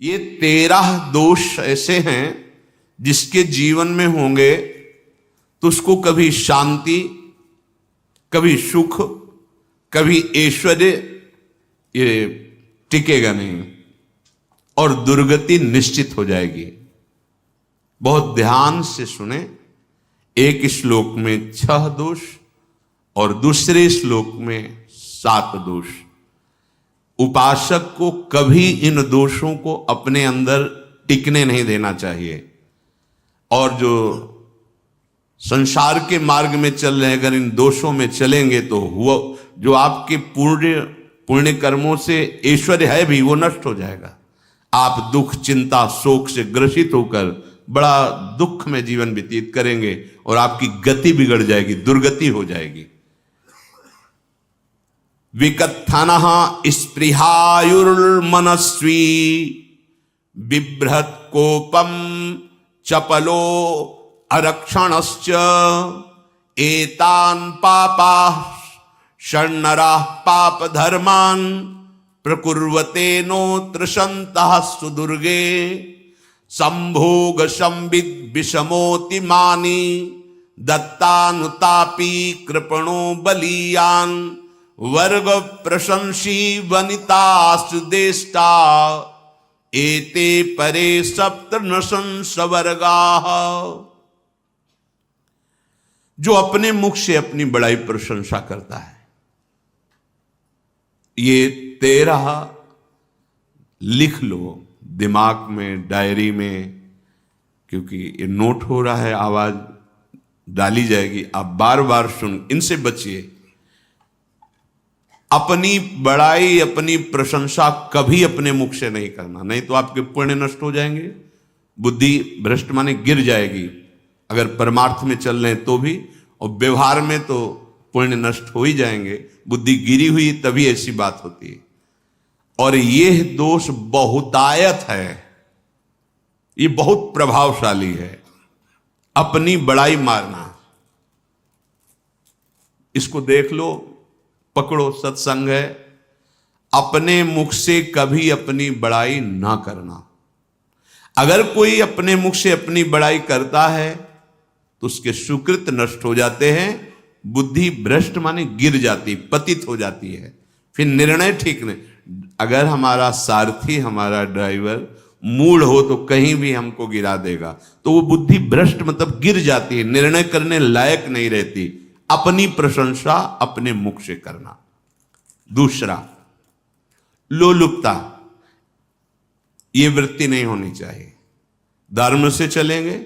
ये 13 दोष ऐसे हैं जिसके जीवन में होंगे तो उसको कभी शांति, कभी सुख, कभी ऐश्वर्य ये टिकेगा नहीं और दुर्गति निश्चित हो जाएगी। बहुत ध्यान से सुने। एक श्लोक में 6 दोष और दूसरे श्लोक में 7 दोष। उपासक को कभी इन दोषों को अपने अंदर टिकने नहीं देना चाहिए। और जो संसार के मार्ग में चल रहे हैं, अगर इन दोषों में चलेंगे तो हुआ जो आपके पुण्य कर्मों से ऐश्वर्य है भी वो नष्ट हो जाएगा। आप दुख, चिंता, शोक से ग्रसित होकर बड़ा दुख में जीवन व्यतीत करेंगे और आपकी गति बिगड़ जाएगी, दुर्गति हो जाएगी। विकत्थनः स्पृहायुर्मनस्वी बिभ्रत कोपम चपलो अरक्षणश्च एतान् पापाः षण्णराः पाप धर्मान् प्रकुर्वते नोत्र सन्तः सुदुर्गे संभोग संविद विषमोति मानी दत्तानुतापी कृपणो बलीयान वर्ग प्रशंसी वनितास्तु देष्टा एते परे सप्तनशंस वर्गाः। जो अपने मुख से अपनी बड़ाई प्रशंसा करता है, ये 13 लिख लो दिमाग में, डायरी में, क्योंकि ये नोट हो रहा है, आवाज डाली जाएगी, आप बार बार सुन। इनसे बचिए। अपनी बड़ाई, अपनी प्रशंसा कभी अपने मुख से नहीं करना, नहीं तो आपके पुण्य नष्ट हो जाएंगे, बुद्धि भ्रष्ट माने गिर जाएगी। अगर परमार्थ में चल रहे हैं तो भी, और व्यवहार में तो पुण्य नष्ट हो ही जाएंगे। बुद्धि गिरी हुई तभी ऐसी बात होती है। और यह दोष बहुतायत है, ये बहुत प्रभावशाली है। अपनी बड़ाई मारना, इसको देख लो, पकड़ो, सत्संग है। अपने मुख से कभी अपनी बड़ाई ना करना। अगर कोई अपने मुख से अपनी बड़ाई करता है तो उसके सुकृत नष्ट हो जाते हैं, बुद्धि भ्रष्ट माने गिर जाती, पतित हो जाती है, फिर निर्णय ठीक नहीं। अगर हमारा सारथी, हमारा ड्राइवर मूढ़ हो तो कहीं भी हमको गिरा देगा, तो वो बुद्धि भ्रष्ट मतलब गिर जाती है, निर्णय करने लायक नहीं रहती। अपनी प्रशंसा अपने मुख से करना। दूसरा, लोलुपता, ये वृत्ति नहीं होनी चाहिए। धर्म से चलेंगे,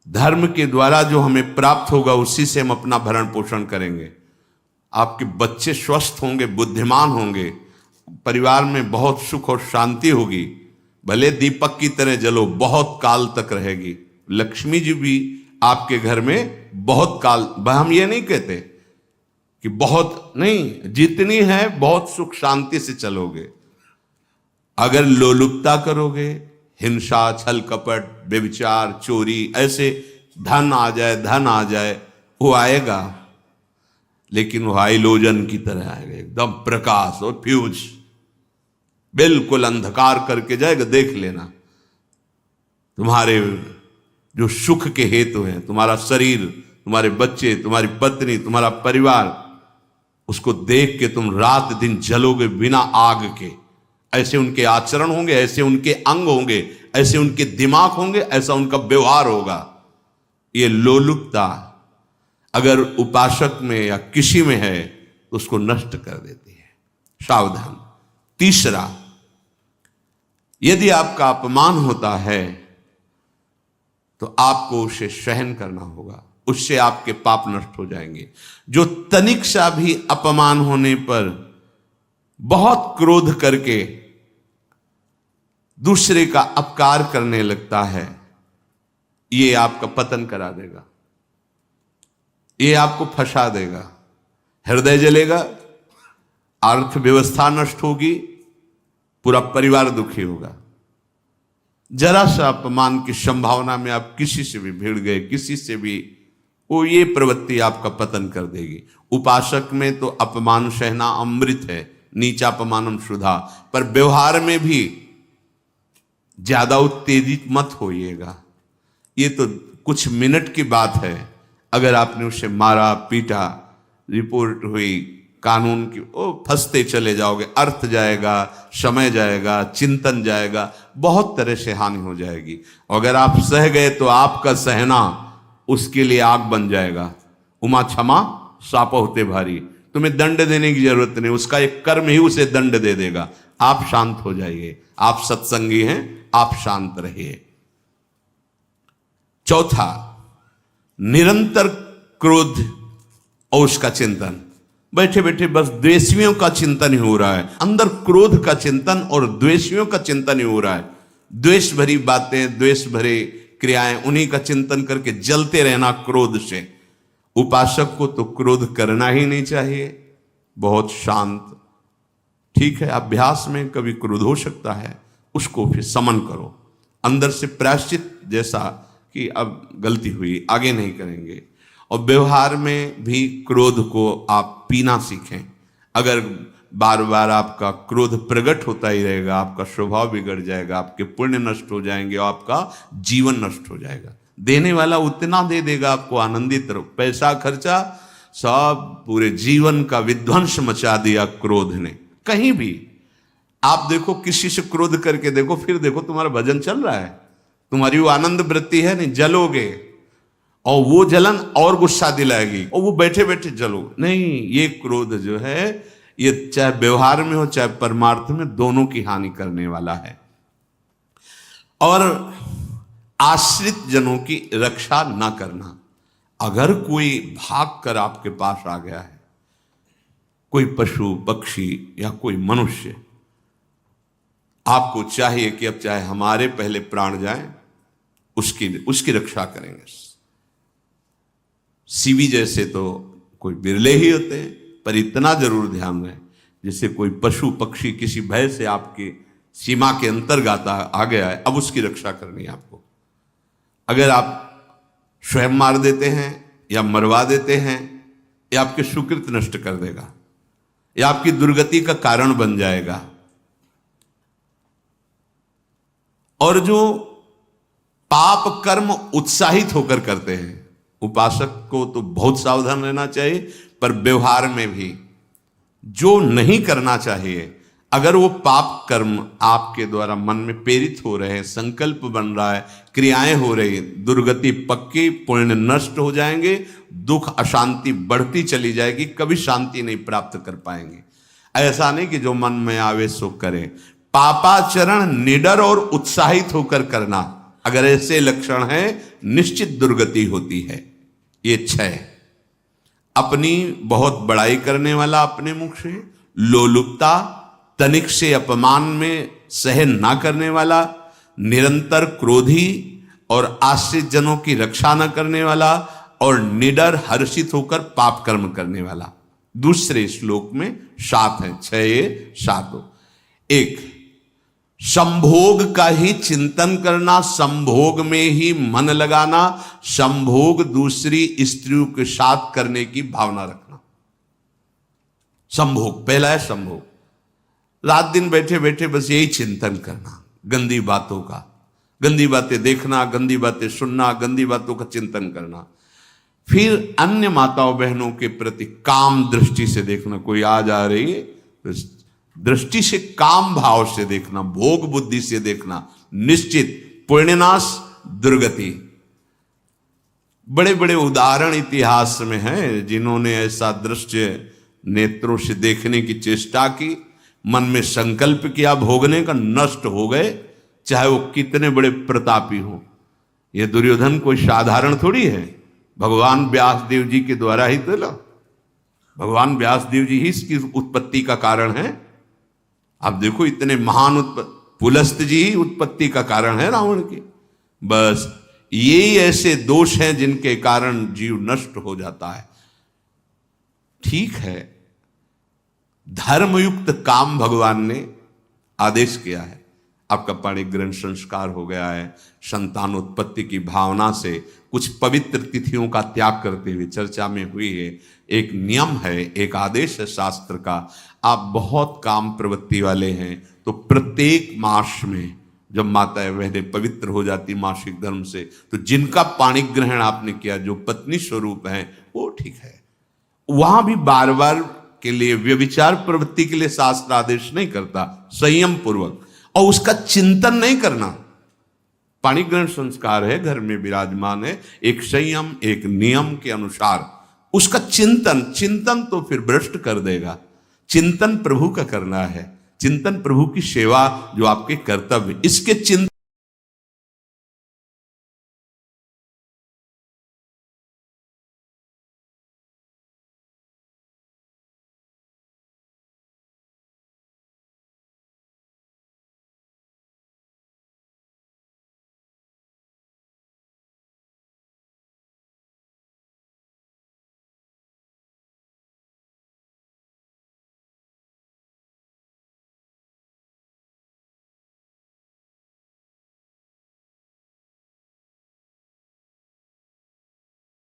धर्म के द्वारा जो हमें प्राप्त होगा उसी से हम अपना भरण पोषण करेंगे। आपके बच्चे स्वस्थ होंगे, बुद्धिमान होंगे, परिवार में बहुत सुख और शांति होगी। भले दीपक की तरह जलो, बहुत काल तक रहेगी। लक्ष्मी जी भी आपके घर में बहुत काल, हम ये नहीं कहते कि बहुत नहीं, जितनी है बहुत सुख शांति से चलोगे। अगर लोलुपता करोगे, हिंसा, छल कपट, व्यभिचार, चोरी, ऐसे धन आ जाए, वो आएगा, लेकिन वो हाइलोजन की तरह आएगा, एकदम प्रकाश और फ्यूज, बिल्कुल अंधकार करके जाएगा। देख लेना, तुम्हारे जो सुख के हेतु हैं, तुम्हारा शरीर, तुम्हारे बच्चे, तुम्हारी पत्नी, तुम्हारा परिवार, उसको देख के तुम रात दिन जलोगे बिना आग के। ऐसे उनके आचरण होंगे, ऐसे उनके अंग होंगे, ऐसे उनके दिमाग होंगे, ऐसा उनका व्यवहार होगा। ये लोलुपता अगर उपासक में या किसी में है तो उसको नष्ट कर देती है। सावधान। तीसरा, यदि आपका अपमान होता है तो आपको उसे सहन करना होगा, उससे आपके पाप नष्ट हो जाएंगे। जो तनिक सा भी अपमान होने पर बहुत क्रोध करके दूसरे का अपकार करने लगता है, ये आपका पतन करा देगा, ये आपको फंसा देगा, हृदय जलेगा, अर्थव्यवस्था नष्ट होगी, पूरा परिवार दुखी होगा। जरा सा अपमान की संभावना में आप किसी से भी भिड़ गए, किसी से भी, वो ये प्रवृत्ति आपका पतन कर देगी। उपासक में तो अपमान सहना अमृत है, नीचापमानम सुधा, पर व्यवहार में भी ज्यादा उत्तेजित मत होइएगा। ये तो कुछ मिनट की बात है, अगर आपने उसे मारा पीटा, रिपोर्ट हुई कानून की, ओ फंसते चले जाओगे, अर्थ जाएगा, समय जाएगा, चिंतन जाएगा, बहुत तरह से हानि हो जाएगी। अगर आप सह गए तो आपका सहना उसके लिए आग बन जाएगा। उमा क्षमा साप होते भारी, तुम्हें दंड देने की जरूरत नहीं, उसका एक कर्म ही उसे दंड दे देगा। आप शांत हो जाइए, आप सत्संगी हैं, आप शांत रहिए। चौथा, निरंतर क्रोध और उसका चिंतन। बैठे बैठे बस द्वेषियों का चिंतन ही हो रहा है, अंदर क्रोध का चिंतन और द्वेषियों का चिंतन ही हो रहा है। द्वेष भरी बातें, द्वेष भरे क्रियाएं, उन्हीं का चिंतन करके जलते रहना क्रोध से। उपासक को तो क्रोध करना ही नहीं चाहिए, बहुत शांत। ठीक है, अभ्यास में कभी क्रोध हो सकता है, उसको फिर समन करो, अंदर से प्रायश्चित जैसा कि अब गलती हुई, आगे नहीं करेंगे। और व्यवहार में भी क्रोध को आप पीना सीखें। अगर बार बार आपका क्रोध प्रकट होता ही रहेगा, आपका स्वभाव बिगड़ जाएगा, आपके पुण्य नष्ट हो जाएंगे और आपका जीवन नष्ट हो जाएगा। देने वाला उतना दे देगा आपको, आनंदित रहो। पैसा खर्चा, सब पूरे जीवन का विध्वंस मचा दिया क्रोध ने। कहीं भी आप देखो, किसी से क्रोध करके देखो, फिर देखो तुम्हारा भजन चल रहा है, तुम्हारी वो आनंद वृत्ति है नहीं, जलोगे और वो जलन और गुस्सा दिलाएगी और वो बैठे बैठे जलो नहीं। ये क्रोध जो है, ये चाहे व्यवहार में हो चाहे परमार्थ में, दोनों की हानि करने वाला है। और आश्रित जनों की रक्षा ना करना। अगर कोई भाग कर आपके पास आ गया है, कोई पशु पक्षी या कोई मनुष्य, आपको चाहिए कि अब चाहे हमारे पहले प्राण जाएं, उसकी रक्षा करेंगे। सीवी जैसे तो कोई बिरले ही होते हैं, पर इतना जरूर ध्यान रहे, जैसे कोई पशु पक्षी किसी भय से आपके सीमा के अंतर्गत आ गया है, अब उसकी रक्षा करनी है आपको। अगर आप स्वयं मार देते हैं या मरवा देते हैं, या आपके सुकृत नष्ट कर देगा, या आपकी दुर्गति का कारण बन जाएगा। और जो पाप कर्म उत्साहित होकर करते हैं, उपासक को तो बहुत सावधान रहना चाहिए, पर व्यवहार में भी जो नहीं करना चाहिए, अगर वो पाप कर्म आपके द्वारा मन में प्रेरित हो रहे हैं, संकल्प बन रहा है, क्रियाएं हो रही, दुर्गति पक्की, पुण्य नष्ट हो जाएंगे, दुख अशांति बढ़ती चली जाएगी, कभी शांति नहीं प्राप्त कर पाएंगे। ऐसा नहीं कि जो मन में आवे सो करे। पापाचरण निडर और उत्साहित होकर करना, अगर ऐसे लक्षण है, निश्चित दुर्गति होती है। ये 6, अपनी बहुत बड़ाई करने वाला अपने मुख से, लोलुपता, तनिक से अपमान में सहन ना करने वाला, निरंतर क्रोधी और आश्रित जनों की रक्षा न करने वाला, और निडर हर्षित होकर पाप कर्म करने वाला। दूसरे श्लोक में 7 है, 6 7 हो। 1, संभोग का ही चिंतन करना, संभोग में ही मन लगाना, संभोग दूसरी स्त्रियों के साथ करने की भावना रखना। संभोग पहला है, संभोग। रात दिन बैठे बैठे बस यही चिंतन करना, गंदी बातों का, गंदी बातें देखना, गंदी बातें सुनना, गंदी बातों का चिंतन करना। फिर अन्य माताओं बहनों के प्रति काम दृष्टि से देखना, कोई आ जा रही है तो दृष्टि से, काम भाव से देखना, भोग बुद्धि से देखना, निश्चित पुण्यनाश दुर्गति। बड़े बड़े उदाहरण इतिहास में हैं जिन्होंने ऐसा दृश्य नेत्रों से देखने की चेष्टा की, मन में संकल्प किया भोगने का, नष्ट हो गए, चाहे वो कितने बड़े प्रतापी हो। ये दुर्योधन कोई साधारण थोड़ी है, भगवान व्यास देव जी के द्वारा ही तो लो, भगवान व्यास देव जी ही इसकी उत्पत्ति का कारण है। आप देखो, इतने महान पुलस्त जी ही उत्पत्ति का कारण है रावण की। बस यही ऐसे दोष हैं जिनके कारण जीव नष्ट हो जाता है। ठीक है, धर्मयुक्त काम भगवान ने आदेश किया है, आपका पाणिक ग्रहण संस्कार हो गया है, संतानोत्पत्ति की भावना से कुछ पवित्र तिथियों का त्याग करते हुए चर्चा में हुई है। एक नियम है, एक आदेश है शास्त्र का। आप बहुत काम प्रवृत्ति वाले हैं तो प्रत्येक मास में जब माताएं बहनें पवित्र हो जाती मासिक धर्म से, तो जिनका पाणी ग्रहण आपने किया, जो पत्नी स्वरूप है, वो ठीक है। वहां भी बार बार के लिए व्यभिचार प्रवृत्ति के लिए शास्त्र आदेश नहीं करता, संयम पूर्वक, और उसका चिंतन नहीं करना। पाणी ग्रहण संस्कार है, घर में विराजमान है, एक संयम एक नियम के अनुसार उसका चिंतन तो फिर भ्रष्ट कर देगा। चिंतन प्रभु का करना है, चिंतन प्रभु की सेवा जो आपके कर्तव्य, इसके चिंतन